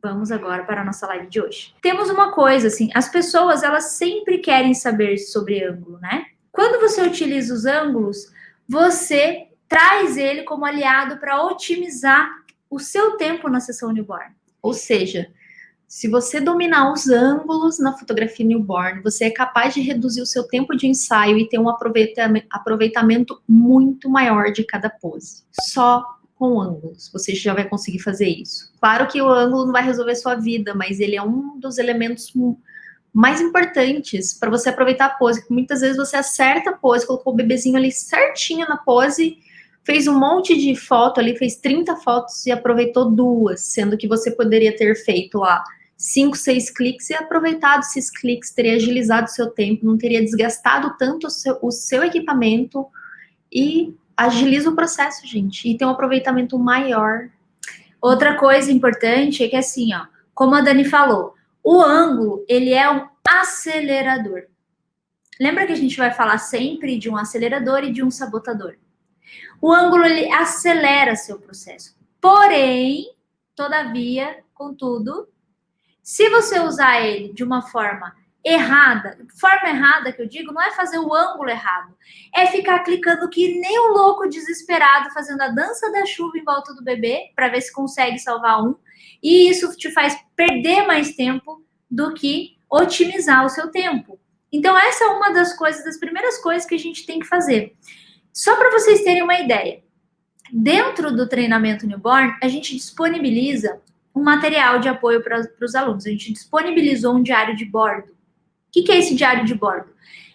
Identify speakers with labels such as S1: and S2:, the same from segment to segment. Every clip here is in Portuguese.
S1: Vamos agora para a nossa live de hoje. Temos uma coisa, assim, as pessoas, elas sempre querem saber sobre ângulo, né? Quando você utiliza os ângulos, você traz ele como aliado para otimizar o seu tempo na sessão newborn.
S2: Ou seja, se você dominar os ângulos na fotografia newborn, você é capaz de reduzir o seu tempo de ensaio e ter um aproveitamento muito maior de cada pose. Só com ângulos, você já vai conseguir fazer isso. Claro que o ângulo não vai resolver sua vida, mas ele é um dos elementos mais importantes para você aproveitar a pose, porque muitas vezes você acerta a pose, colocou o bebezinho ali certinho na pose, fez um monte de foto ali, fez 30 fotos e aproveitou 2, sendo que você poderia ter feito lá 5, 6 cliques e aproveitado esses cliques, teria agilizado o seu tempo, não teria desgastado tanto o seu equipamento e agiliza o processo, gente, e tem um aproveitamento maior.
S1: Outra coisa importante é que assim, ó, como a Dani falou, o ângulo, ele é um acelerador. Lembra que a gente vai falar sempre de um acelerador e de um sabotador? O ângulo, ele acelera seu processo. Porém, todavia, contudo, se você usar ele de uma forma errada que eu digo, não é fazer o ângulo errado, é ficar clicando que nem um louco desesperado, fazendo a dança da chuva em volta do bebê, para ver se consegue salvar um, e isso te faz perder mais tempo do que otimizar o seu tempo. Então, essa é uma das primeiras coisas que a gente tem que fazer. Só para vocês terem uma ideia, dentro do treinamento newborn, a gente disponibiliza um material de apoio para os alunos. A gente disponibilizou um diário de bordo. O que é esse diário de bordo?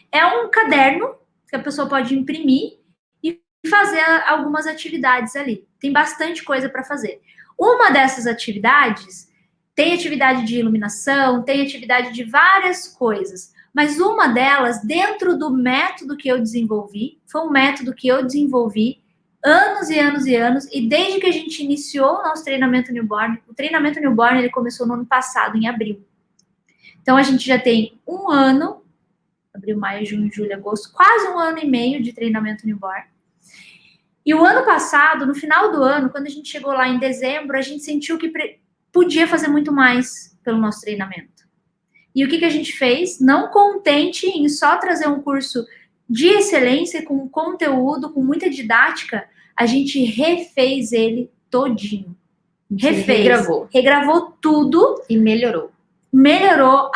S1: É um caderno que a pessoa pode imprimir e fazer algumas atividades ali. Tem bastante coisa para fazer. Uma dessas atividades tem atividade de iluminação, tem atividade de várias coisas. Mas uma delas, dentro do método que eu desenvolvi, foi um método que eu desenvolvi anos e anos e anos, e desde que a gente iniciou o nosso treinamento newborn, o treinamento newborn ele começou no ano passado, em abril. Então, a gente já tem um ano, abril, maio, junho, julho, agosto, quase um ano e meio de treinamento newborn. E o ano passado, no final do ano, quando a gente chegou lá em dezembro, a gente sentiu que podia fazer muito mais pelo nosso treinamento. E o que a gente fez? Não contente em só trazer um curso de excelência, com conteúdo, com muita didática, a gente refez ele todinho. Regravou tudo.
S2: E melhorou.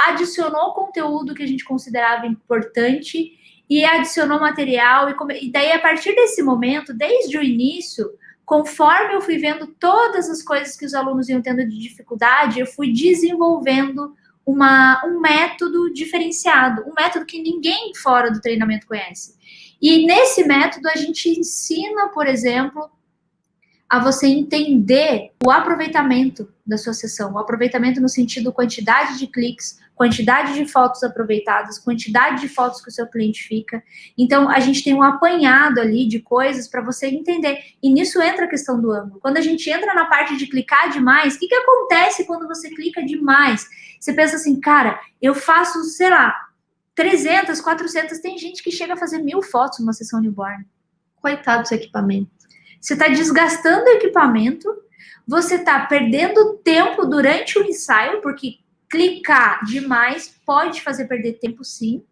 S1: Adicionou conteúdo que a gente considerava importante e adicionou material. E daí, a partir desse momento, desde o início, conforme eu fui vendo todas as coisas que os alunos iam tendo de dificuldade, eu fui desenvolvendo um método diferenciado, um método que ninguém fora do treinamento conhece. E nesse método a gente ensina, por exemplo, a você entender o aproveitamento da sua sessão, o aproveitamento no sentido quantidade de cliques, quantidade de fotos aproveitadas, quantidade de fotos que o seu cliente fica. Então, a gente tem um apanhado ali de coisas para você entender. E nisso entra a questão do ângulo. Quando a gente entra na parte de clicar demais, o que acontece quando você clica demais? Você pensa assim, cara, eu faço, sei lá, 300, 400, tem gente que chega a fazer 1000 fotos numa sessão newborn.
S2: Coitado do seu equipamento.
S1: Você está desgastando o equipamento, você está perdendo tempo durante o ensaio, porque clicar demais pode fazer perder tempo, sim.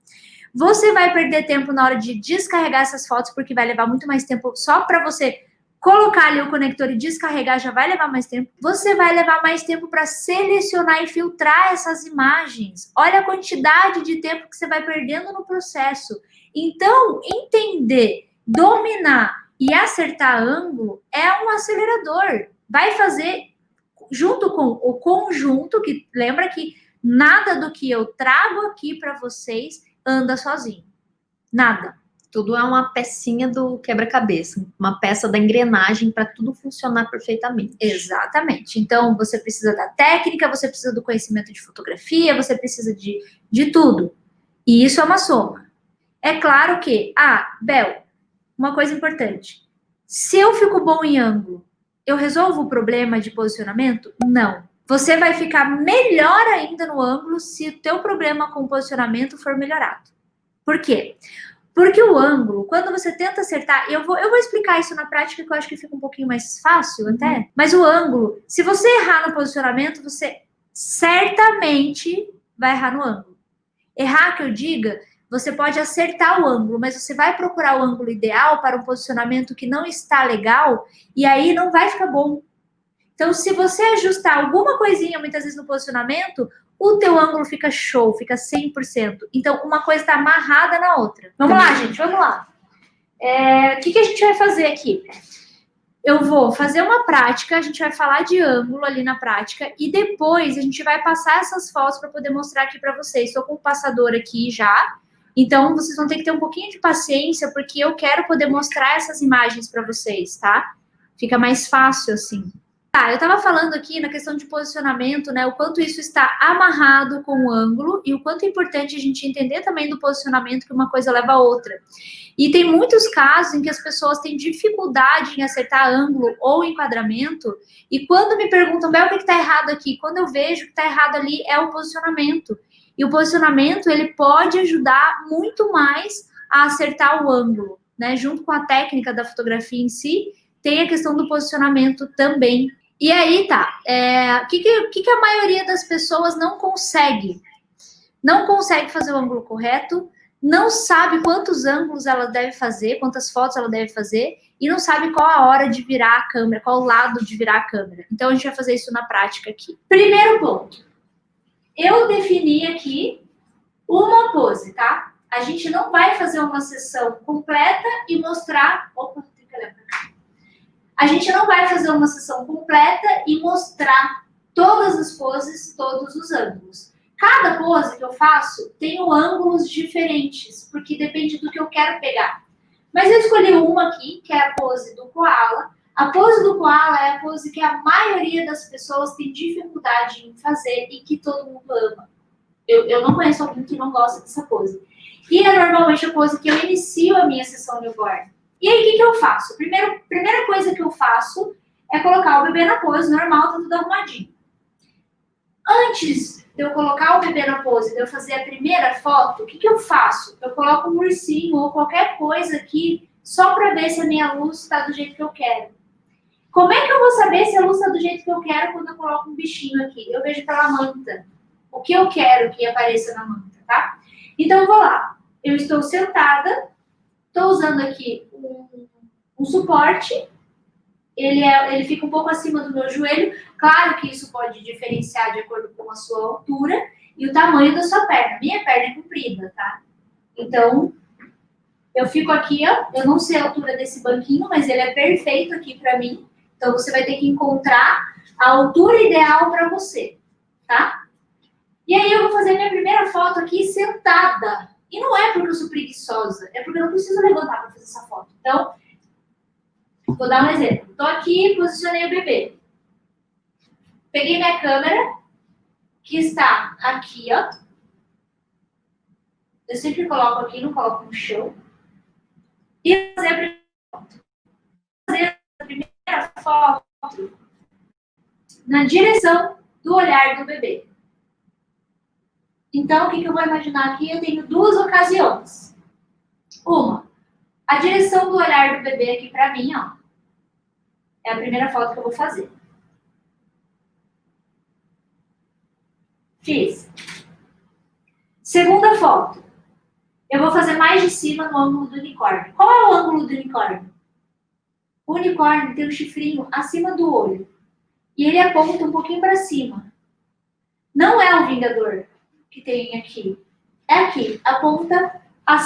S1: Você vai perder tempo na hora de descarregar essas fotos, porque vai levar muito mais tempo só para você colocar ali o conector e descarregar, já vai levar mais tempo. Você vai levar mais tempo para selecionar e filtrar essas imagens. Olha a quantidade de tempo que você vai perdendo no processo. Então, entender, dominar e acertar ângulo é um acelerador. Vai fazer junto com o conjunto, que lembra que nada do que eu trago aqui para vocês anda sozinho. Nada.
S2: Tudo é uma pecinha do quebra-cabeça, uma peça da engrenagem para tudo funcionar perfeitamente.
S1: Exatamente. Então, você precisa da técnica, você precisa do conhecimento de fotografia, você precisa de tudo. E isso é uma soma. É claro que, Bel, uma coisa importante. Se eu fico bom em ângulo, eu resolvo o problema de posicionamento? Não. Você vai ficar melhor ainda no ângulo se o teu problema com o posicionamento for melhorado. Por quê? Porque o ângulo, quando você tenta acertar, eu vou explicar isso na prática, que eu acho que fica um pouquinho mais fácil até, mas o ângulo, se você errar no posicionamento, você certamente vai errar no ângulo. Errar, que eu diga, você pode acertar o ângulo, mas você vai procurar o ângulo ideal para um posicionamento que não está legal, e aí não vai ficar bom. Então, se você ajustar alguma coisinha, muitas vezes, no posicionamento, o teu ângulo fica show, fica 100%. Então, uma coisa está amarrada na outra. Vamos lá, gente, vamos lá. O que a gente vai fazer aqui? Eu vou fazer uma prática, a gente vai falar de ângulo ali na prática, e depois a gente vai passar essas fotos para poder mostrar aqui para vocês. Estou com o passador aqui já, então vocês vão ter que ter um pouquinho de paciência, porque eu quero poder mostrar essas imagens para vocês, tá? Fica mais fácil assim. Tá, eu estava falando aqui na questão de posicionamento, né? O quanto isso está amarrado com o ângulo e o quanto é importante a gente entender também do posicionamento que uma coisa leva a outra. E tem muitos casos em que as pessoas têm dificuldade em acertar ângulo ou enquadramento, e quando me perguntam, Bel, o que está errado aqui? Quando eu vejo que está errado ali é o posicionamento. E o posicionamento, ele pode ajudar muito mais a acertar o ângulo, né? Junto com a técnica da fotografia em si, tem a questão do posicionamento também. E aí, tá, o que a maioria das pessoas não consegue? Não consegue fazer o ângulo correto, não sabe quantos ângulos ela deve fazer, quantas fotos ela deve fazer, e não sabe qual a hora de virar a câmera, qual o lado de virar a câmera. Então, a gente vai fazer isso na prática aqui. Primeiro ponto. Eu defini aqui uma pose, tá? A gente não vai fazer uma sessão completa e mostrar... Opa, tem que olhar pra cá. A gente não vai fazer uma sessão completa e mostrar todas as poses, todos os ângulos. Cada pose que eu faço tem ângulos diferentes, porque depende do que eu quero pegar. Mas eu escolhi uma aqui, que é a pose do koala. A pose do koala é a pose que a maioria das pessoas tem dificuldade em fazer e que todo mundo ama. Eu não conheço alguém que não gosta dessa pose. E é normalmente a pose que eu inicio a minha sessão newborn. E aí, o que eu faço? Primeira coisa que eu faço é colocar o bebê na pose normal, tá tudo arrumadinho. Antes de eu colocar o bebê na pose, de eu fazer a primeira foto, o que eu faço? Eu coloco um ursinho ou qualquer coisa aqui, só para ver se a minha luz está do jeito que eu quero. Como é que eu vou saber se a luz está do jeito que eu quero quando eu coloco um bichinho aqui? Eu vejo pela manta. O que eu quero que apareça na manta, tá? Então, eu vou lá. Eu estou sentada. Estou usando aqui um suporte, ele fica um pouco acima do meu joelho. Claro que isso pode diferenciar de acordo com a sua altura e o tamanho da sua perna. Minha perna é comprida, tá? Então, eu fico aqui, ó. Eu não sei a altura desse banquinho, mas ele é perfeito aqui para mim. Então, você vai ter que encontrar a altura ideal para você, tá? E aí, eu vou fazer minha primeira foto aqui sentada. E não é porque eu sou preguiçosa, é porque eu não preciso levantar para fazer essa foto. Então, vou dar um exemplo. Estou aqui, posicionei o bebê. Peguei minha câmera, que está aqui, ó. Eu sempre coloco aqui, não coloco no chão. E vou fazer a primeira foto. Vou fazer a primeira foto na direção do olhar do bebê. Então, o que eu vou imaginar aqui? Eu tenho duas ocasiões. Uma, a direção do olhar do bebê aqui para mim, ó. É a primeira foto que eu vou fazer. Fiz. Segunda foto. Eu vou fazer mais de cima no ângulo do unicórnio. Qual é o ângulo do unicórnio? O unicórnio tem um chifrinho acima do olho. E ele aponta um pouquinho para cima. Não é o vingador que tem aqui. É aqui. Aponta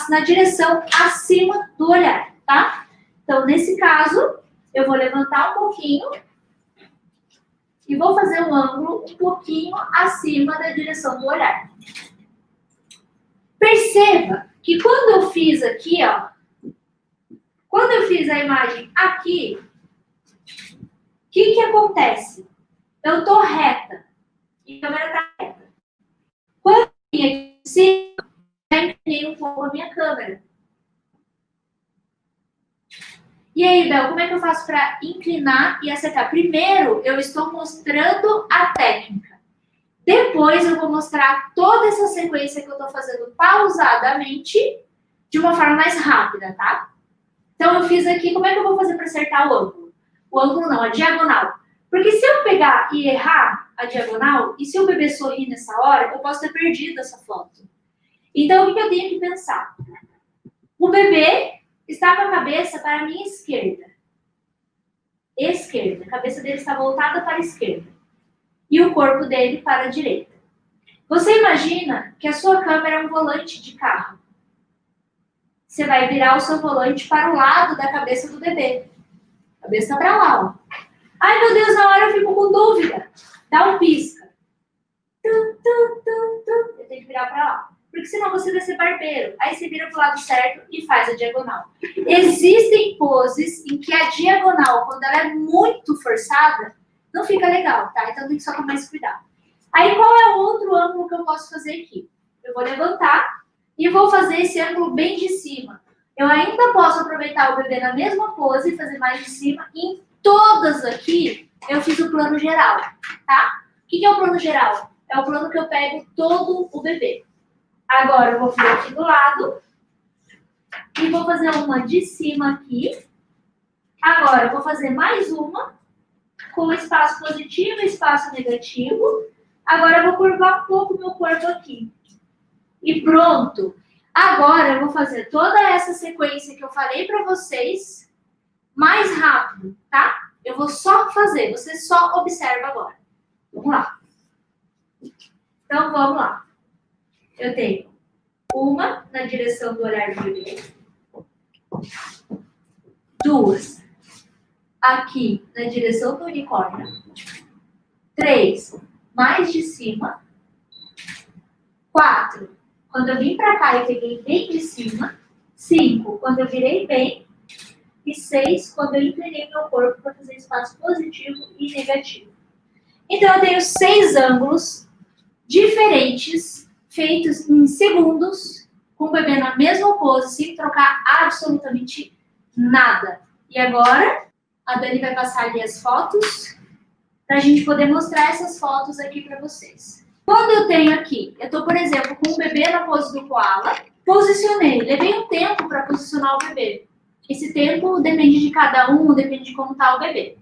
S1: na direção acima do olhar, tá? Então, nesse caso, eu vou levantar um pouquinho e vou fazer um ângulo um pouquinho acima da direção do olhar. Perceba que quando eu fiz aqui, ó, quando eu fiz a imagem aqui, o que acontece? Eu tô reta e a câmera tá reta. Quando eu vim aqui em cima, já inclinei um pouco a minha câmera. E aí, Bel, como é que eu faço para inclinar e acertar? Primeiro, eu estou mostrando a técnica. Depois, eu vou mostrar toda essa sequência que eu estou fazendo pausadamente, de uma forma mais rápida, tá? Então, eu fiz aqui, como é que eu vou fazer para acertar o ângulo? O ângulo não, a diagonal. Porque se eu pegar e errar, a diagonal, e se o bebê sorrir nessa hora, eu posso ter perdido essa foto. Então, o que eu tenho que pensar? O bebê está com a cabeça para a minha esquerda. Esquerda. A cabeça dele está voltada para a esquerda. E o corpo dele para a direita. Você imagina que a sua câmera é um volante de carro. Você vai virar o seu volante para o lado da cabeça do bebê. A cabeça está para lá, ó. Ai, meu Deus, na hora eu fico com dúvida. Dá um pisca. Eu tenho que virar para lá. Porque senão você vai ser barbeiro. Aí você vira para o lado certo e faz a diagonal. Existem poses em que a diagonal, quando ela é muito forçada, não fica legal, tá? Então tem que só tomar esse cuidado. Aí qual é o outro ângulo que eu posso fazer aqui? Eu vou levantar e vou fazer esse ângulo bem de cima. Eu ainda posso aproveitar o bebê na mesma pose e fazer mais de cima. E em todas aqui, eu fiz o plano geral, tá? O que é o plano geral? É o plano que eu pego todo o bebê. Agora eu vou vir aqui do lado e vou fazer uma de cima aqui. Agora eu vou fazer mais uma com espaço positivo e espaço negativo. Agora eu vou curvar um pouco o meu corpo aqui. E pronto. Agora eu vou fazer toda essa sequência que eu falei para vocês mais rápido, tá? Eu vou só fazer, você só observa agora. Vamos lá. Então vamos lá. Eu tenho uma na direção do olhar do bebê. Duas aqui na direção do unicórnio. 3 mais de cima. 4 quando eu vim para cá e peguei bem de cima. 5 quando eu virei bem. E 6 quando eu inclinei meu corpo para fazer espaço positivo e negativo. Então eu tenho 6 ângulos diferentes, feitos em segundos, com o bebê na mesma pose, sem trocar absolutamente nada. E agora, a Dani vai passar ali as fotos, para a gente poder mostrar essas fotos aqui para vocês. Quando eu tenho aqui, eu estou, por exemplo, com o bebê na pose do koala, posicionei, levei um tempo para posicionar o bebê. Esse tempo depende de cada um, depende de como está o bebê.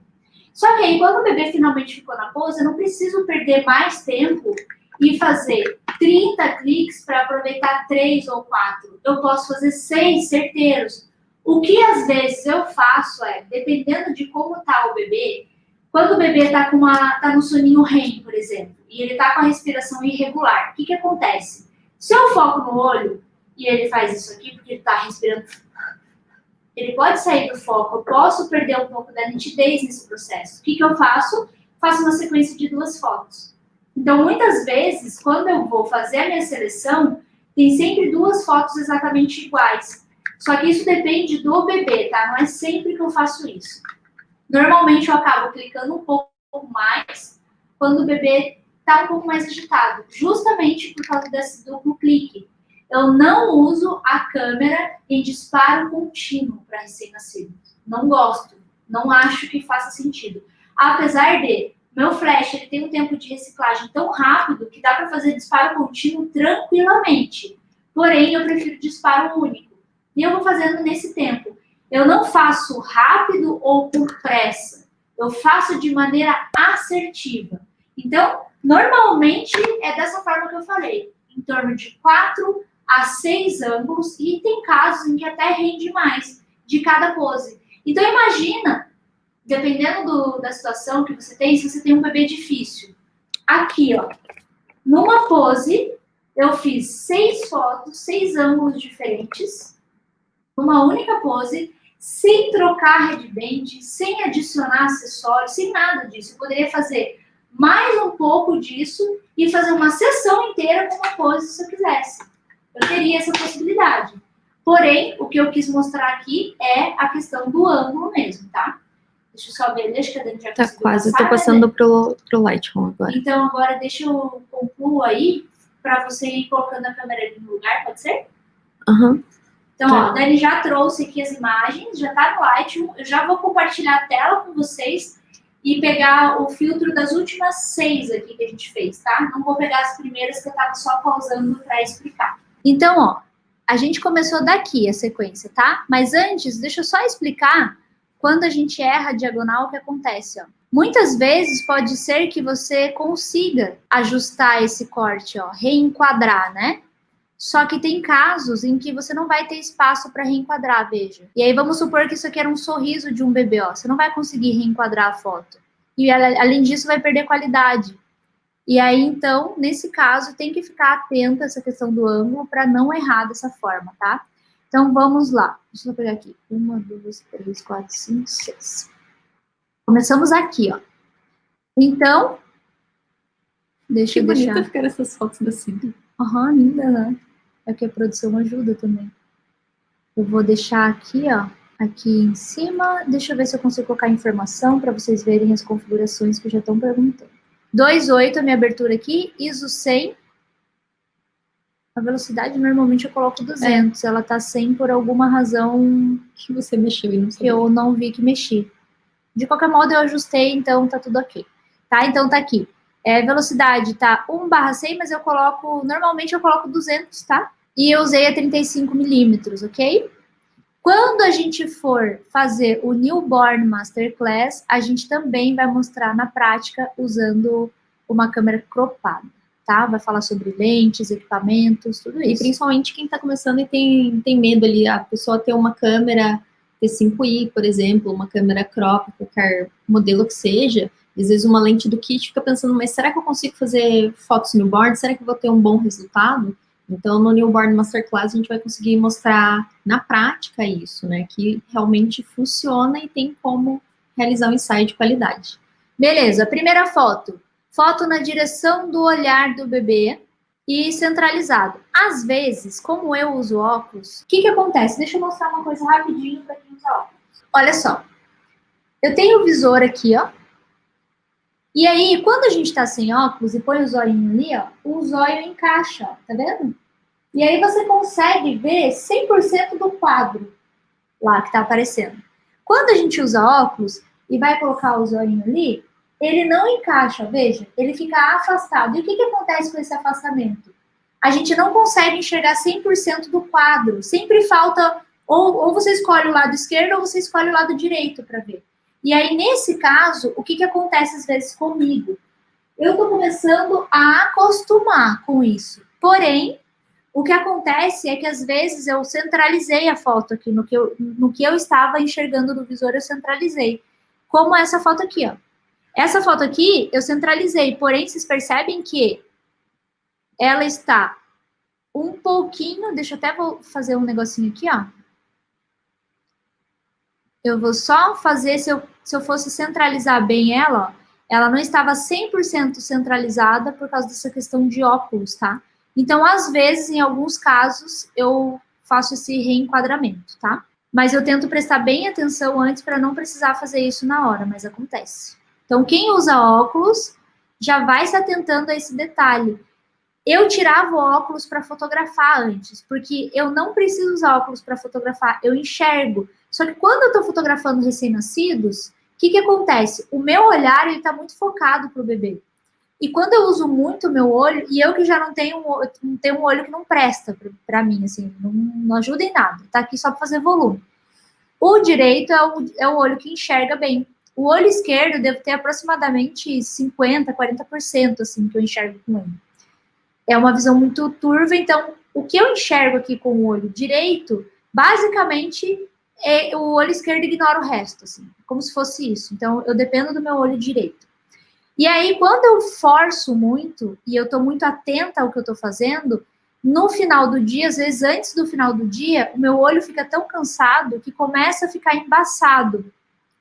S1: Só que aí, quando o bebê finalmente ficou na pose, eu não preciso perder mais tempo e fazer 30 cliques para aproveitar 3 ou 4. Eu posso fazer 6 certeiros. O que às vezes eu faço é, dependendo de como está o bebê, quando o bebê está no soninho REM, por exemplo, e ele está com a respiração irregular, o que acontece? Se eu foco no olho e ele faz isso aqui, porque ele está respirando, ele pode sair do foco, eu posso perder um pouco da nitidez nesse processo. O que eu faço? Faço uma sequência de 2 fotos. Então, muitas vezes, quando eu vou fazer a minha seleção, tem sempre 2 fotos exatamente iguais. Só que isso depende do bebê, tá? Não é sempre que eu faço isso. Normalmente, eu acabo clicando um pouco mais quando o bebê está um pouco mais agitado, justamente por causa desse duplo clique. Eu não uso a câmera em disparo contínuo para recém-nascido. Não gosto. Não acho que faça sentido. Apesar de meu flash ele tem um tempo de reciclagem tão rápido que dá para fazer disparo contínuo tranquilamente. Porém, eu prefiro disparo único. E eu vou fazendo nesse tempo. Eu não faço rápido ou por pressa. Eu faço de maneira assertiva. Então, normalmente é dessa forma que eu falei. Em torno de 4 a 6 ângulos. E tem casos em que até rende mais de cada pose. Então, imagina, dependendo da situação que você tem, se você tem um bebê difícil. Aqui, ó, numa pose, eu fiz 6 fotos, 6 ângulos diferentes, numa única pose, sem trocar headband, sem adicionar acessórios, sem nada disso. Eu poderia fazer mais um pouco disso e fazer uma sessão inteira com uma pose se eu quisesse. Eu teria essa possibilidade. Porém, o que eu quis mostrar aqui é a questão do ângulo mesmo, tá? Deixa eu só ver, deixa que a Dani já
S2: tá quase, eu tô passando pro Lightroom agora.
S1: Então, agora deixa eu concluir aí, para você ir colocando a câmera ali no lugar, pode ser?
S2: Uhum.
S1: Então, ó, a Dani já trouxe aqui as imagens, já tá no Lightroom, eu já vou compartilhar a tela com vocês e pegar o filtro das últimas 6 aqui que a gente fez, tá? Não vou pegar as primeiras que eu tava só pausando para explicar. Então, ó, a gente começou daqui a sequência, tá? Mas antes, deixa eu só explicar quando a gente erra a diagonal, o que acontece, ó. Muitas vezes pode ser que você consiga ajustar esse corte, ó, reenquadrar, né? Só que tem casos em que você não vai ter espaço para reenquadrar, veja. E aí vamos supor que isso aqui era um sorriso de um bebê, ó. Você não vai conseguir reenquadrar a foto. E além disso, vai perder qualidade. E aí, então, nesse caso, tem que ficar atento a essa questão do ângulo para não errar dessa forma, tá? Então, vamos lá. Deixa eu pegar aqui. 1, 2, 3, 4, 5, 6. Começamos aqui, ó. Então, deixa eu deixar...
S2: Que bonita ficar essas fotos da Cindy.
S1: Aham, linda, né? É que a produção ajuda também. Eu vou deixar aqui, ó, aqui em cima. Deixa eu ver se eu consigo colocar informação para vocês verem as configurações que já estão perguntando. 2.8 a minha abertura aqui, ISO 100. A velocidade normalmente eu coloco 200. Ela tá 100 por alguma razão
S2: que você mexeu e não sabia.
S1: Que eu não vi que mexi. De qualquer modo, eu ajustei, então tá tudo ok. Tá? Então tá aqui. Velocidade tá 1/100, mas eu coloco... Normalmente eu coloco 200, tá? E eu usei a 35 milímetros, ok? Quando a gente for fazer o Newborn Masterclass, a gente também vai mostrar na prática usando uma câmera cropada, tá? Vai falar sobre lentes, equipamentos, tudo isso.
S2: E principalmente quem tá começando e tem medo ali, a pessoa ter uma câmera T5i, por exemplo, uma câmera crop, qualquer modelo que seja, às vezes uma lente do kit fica pensando, mas será que eu consigo fazer fotos newborn? Será que eu vou ter um bom resultado? Então, no Newborn Masterclass, a gente vai conseguir mostrar na prática isso, né? Que realmente funciona e tem como realizar um ensaio de qualidade.
S1: Beleza, primeira foto. Foto na direção do olhar do bebê e centralizado. Às vezes, como eu uso óculos, o que acontece? Deixa eu mostrar uma coisa rapidinho para quem usa óculos. Olha só. Eu tenho o visor aqui, ó. E aí, quando a gente tá sem óculos e põe o zóio ali, ó, o zóio encaixa, ó, tá vendo? E aí você consegue ver 100% do quadro lá que tá aparecendo. Quando a gente usa óculos e vai colocar o zóio ali, ele não encaixa, veja, ele fica afastado. E o que acontece com esse afastamento? A gente não consegue enxergar 100% do quadro. Sempre falta, ou você escolhe o lado esquerdo ou você escolhe o lado direito para ver. E aí, nesse caso, o que acontece às vezes comigo? Eu tô começando a acostumar com isso. Porém, o que acontece é que às vezes eu centralizei a foto aqui, no que eu estava enxergando no visor, eu centralizei. Como essa foto aqui, ó. Essa foto aqui eu centralizei, porém vocês percebem que ela está um pouquinho, deixa eu até vou fazer um negocinho aqui, ó. Eu vou só fazer, se eu fosse centralizar bem ela, ó, ela não estava 100% centralizada por causa dessa questão de óculos, tá? Então, às vezes, em alguns casos, eu faço esse reenquadramento, tá? Mas eu tento prestar bem atenção antes para não precisar fazer isso na hora, mas acontece. Então, quem usa óculos já vai se atentando a esse detalhe. Eu tirava o óculos para fotografar antes, porque eu não preciso usar óculos para fotografar, eu enxergo. Só que quando eu estou fotografando recém-nascidos, o que acontece? O meu olhar está muito focado para o bebê. E quando eu uso muito o meu olho, e eu que já não tenho um olho que não presta para mim, assim, não ajuda em nada, tá aqui só para fazer volume. O direito é o olho que enxerga bem. O olho esquerdo deve ter aproximadamente 50%, 40%, assim, que eu enxergo com ele. É uma visão muito turva, então o que eu enxergo aqui com o olho direito, basicamente, o olho esquerdo ignora o resto, assim, como se fosse isso. Então, eu dependo do meu olho direito. E aí, quando eu forço muito, e eu tô muito atenta ao que eu tô fazendo, no final do dia, às vezes antes do final do dia, o meu olho fica tão cansado que começa a ficar embaçado.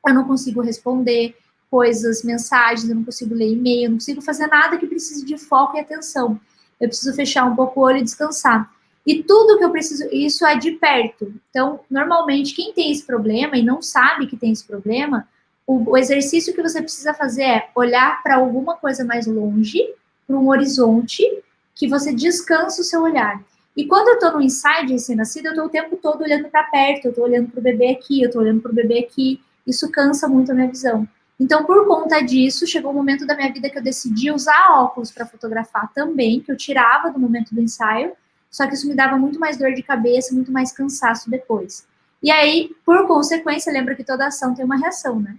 S1: Eu não consigo responder coisas, mensagens, eu não consigo ler e-mail, eu não consigo fazer nada que precise de foco e atenção. Eu preciso fechar um pouco o olho e descansar. E tudo que eu preciso, isso é de perto. Então, normalmente, quem tem esse problema e não sabe que tem esse problema, o exercício que você precisa fazer é olhar para alguma coisa mais longe, para um horizonte, que você descansa o seu olhar. E quando eu estou no ensaio de recém-nascido, eu estou o tempo todo olhando para perto, eu estou olhando para o bebê aqui, eu estou olhando para o bebê aqui. Isso cansa muito a minha visão. Então, por conta disso, chegou um momento da minha vida que eu decidi usar óculos para fotografar também, que eu tirava do momento do ensaio, só que isso me dava muito mais dor de cabeça, muito mais cansaço depois. E aí, por consequência, lembra que toda ação tem uma reação, né?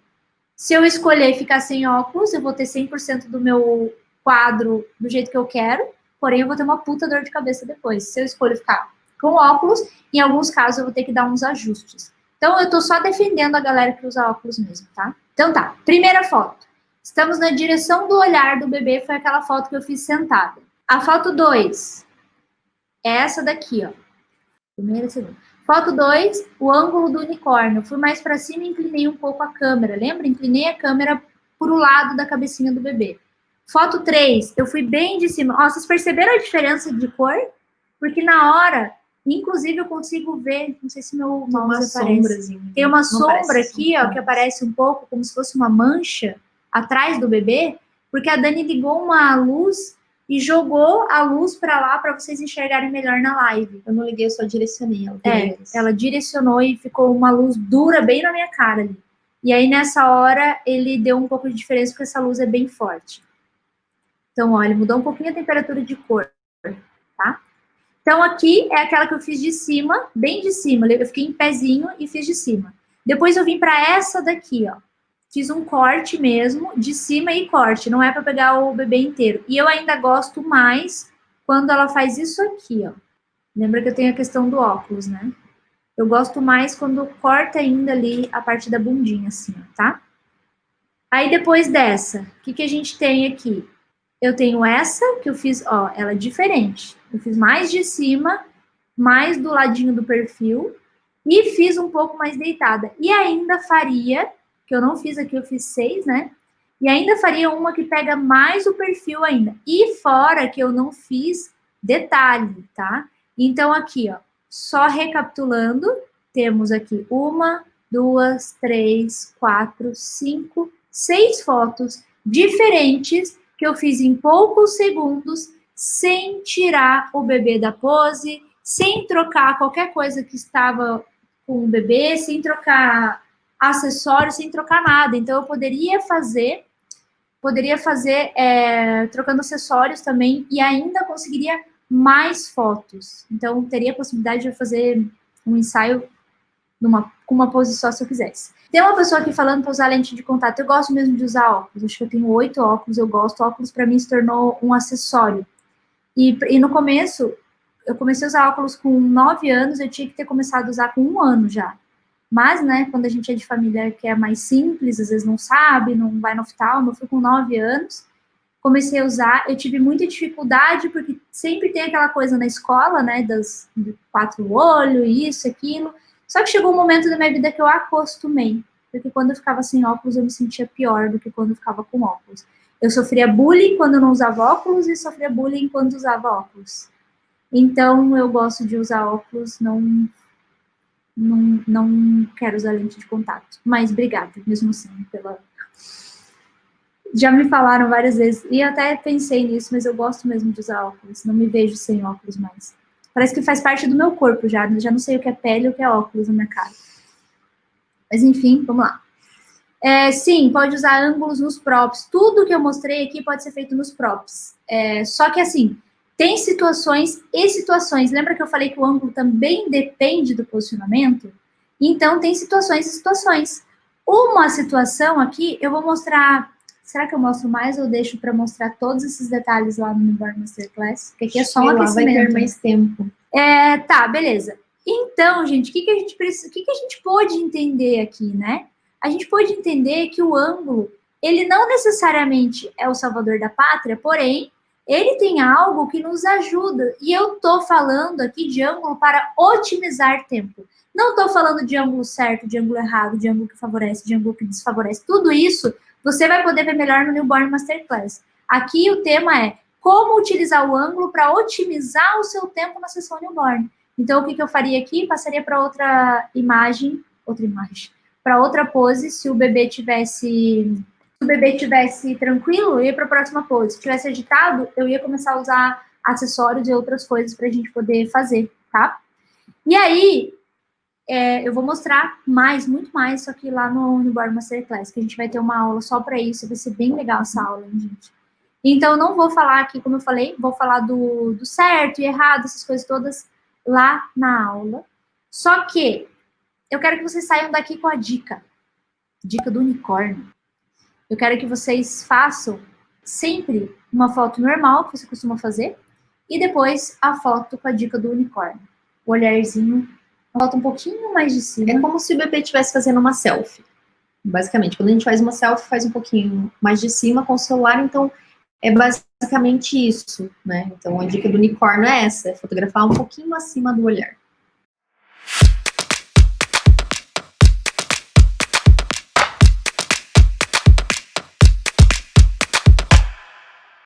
S1: Se eu escolher ficar sem óculos, eu vou ter 100% do meu quadro do jeito que eu quero, porém eu vou ter uma puta dor de cabeça depois. Se eu escolho ficar com óculos, em alguns casos eu vou ter que dar uns ajustes. Então eu tô só defendendo a galera que usa óculos mesmo, tá? Então tá, primeira foto. Estamos na direção do olhar do bebê, foi aquela foto que eu fiz sentada. A foto 2 é essa daqui, ó. Primeira e segunda. Foto 2, o ângulo do unicórnio. Fui mais para cima e inclinei um pouco a câmera. Lembra? Inclinei a câmera para o lado da cabecinha do bebê. Foto 3, eu fui bem de cima. Ó, vocês perceberam a diferença de cor? Porque na hora, inclusive, eu consigo ver, não sei se meu mouse aparece. Tem uma sombra aqui, ó, que aparece um pouco como se fosse uma mancha atrás do bebê, porque a Dani ligou uma luz e jogou a luz para lá para vocês enxergarem melhor na live.
S2: Eu não liguei, eu só direcionei.
S1: Ela direcionou e ficou uma luz dura bem na minha cara ali. E aí, nessa hora, ele deu um pouco de diferença, porque essa luz é bem forte. Então, olha, mudou um pouquinho a temperatura de cor, tá? Então, aqui é aquela que eu fiz de cima, bem de cima. Eu fiquei em pezinho e fiz de cima. Depois eu vim para essa daqui, ó. Fiz um corte mesmo, de cima e corte. Não é para pegar o bebê inteiro. E eu ainda gosto mais quando ela faz isso aqui, ó. Lembra que eu tenho a questão do óculos, né? Eu gosto mais quando corta ainda ali a parte da bundinha, assim, ó, tá? Aí, depois dessa, o que a gente tem aqui? Eu tenho essa, que eu fiz, ó, ela é diferente. Eu fiz mais de cima, mais do ladinho do perfil, e fiz um pouco mais deitada. E ainda faria, que eu não fiz aqui, eu fiz 6, né? E ainda faria uma que pega mais o perfil ainda. E fora que eu não fiz detalhe, tá? Então, aqui, ó, só recapitulando, temos aqui 1, 2, 3, 4, 5, 6 fotos diferentes que eu fiz em poucos segundos, sem tirar o bebê da pose, sem trocar qualquer coisa que estava com o bebê, sem trocar acessórios, sem trocar nada. Então, eu poderia fazer trocando acessórios também e ainda conseguiria mais fotos. Então, teria a possibilidade de fazer um ensaio com uma pose só se eu quisesse. Tem uma pessoa aqui falando para usar lente de contato. Eu gosto mesmo de usar óculos. Acho que eu tenho 8 óculos. Eu gosto. Óculos para mim se tornou um acessório. E no começo, eu comecei a usar óculos com 9 anos. Eu tinha que ter começado a usar com 1 ano já. Mas, né, quando a gente é de família que é mais simples, às vezes não sabe, não vai no oftalmo, eu fui com 9 anos, comecei a usar, eu tive muita dificuldade, porque sempre tem aquela coisa na escola, né, de 4 olhos, isso, aquilo, só que chegou um momento da minha vida que eu acostumei, porque quando eu ficava sem óculos, eu me sentia pior do que quando eu ficava com óculos. Eu sofria bullying quando eu não usava óculos e sofria bullying quando usava óculos. Então, eu gosto de usar óculos, não quero usar lente de contato. Mas obrigada, mesmo assim, pela... Já me falaram várias vezes, e eu até pensei nisso, mas eu gosto mesmo de usar óculos. Não me vejo sem óculos mais. Parece que faz parte do meu corpo já. Já não sei o que é pele e o que é óculos na minha cara. Mas enfim, vamos lá. Sim, pode usar ângulos nos props. Tudo que eu mostrei aqui pode ser feito nos props. Só que assim, tem situações e situações. Lembra que eu falei que o ângulo também depende do posicionamento? Então, tem situações e situações. Uma situação aqui, eu vou mostrar... Será que eu mostro mais ou deixo para mostrar todos esses detalhes lá no Newborn Masterclass? Porque aqui é só um aquecimento.
S2: Vai ter mais tempo.
S1: Tá, beleza. Então, gente, o que a gente precisa... O que a gente pode entender aqui, né? A gente pode entender que o ângulo, ele não necessariamente é o salvador da pátria, porém, ele tem algo que nos ajuda. E eu tô falando aqui de ângulo para otimizar tempo. Não estou falando de ângulo certo, de ângulo errado, de ângulo que favorece, de ângulo que desfavorece. Tudo isso você vai poder ver melhor no Newborn Masterclass. Aqui o tema é como utilizar o ângulo para otimizar o seu tempo na sessão Newborn. Então, o que eu faria aqui? Passaria para outra imagem, para outra pose, se o bebê tivesse tranquilo, eu ia para a próxima pose. Se tivesse agitado, eu ia começar a usar acessórios e outras coisas para a gente poder fazer, tá? E aí, eu vou mostrar muito mais, só que lá no Newborn Masterclass, que a gente vai ter uma aula só para isso, vai ser bem legal essa aula, hein, gente? Então, não vou falar aqui, como eu falei, vou falar do certo e errado, essas coisas todas lá na aula. Só que eu quero que vocês saiam daqui com a dica do unicórnio. Eu quero que vocês façam sempre uma foto normal, que você costuma fazer, e depois a foto com a dica do unicórnio. O olharzinho, volta um pouquinho mais de cima.
S2: É como se o bebê estivesse fazendo uma selfie. Basicamente, quando a gente faz uma selfie, faz um pouquinho mais de cima com o celular, então é basicamente isso, né? Então a dica do unicórnio é essa, é fotografar um pouquinho acima do olhar.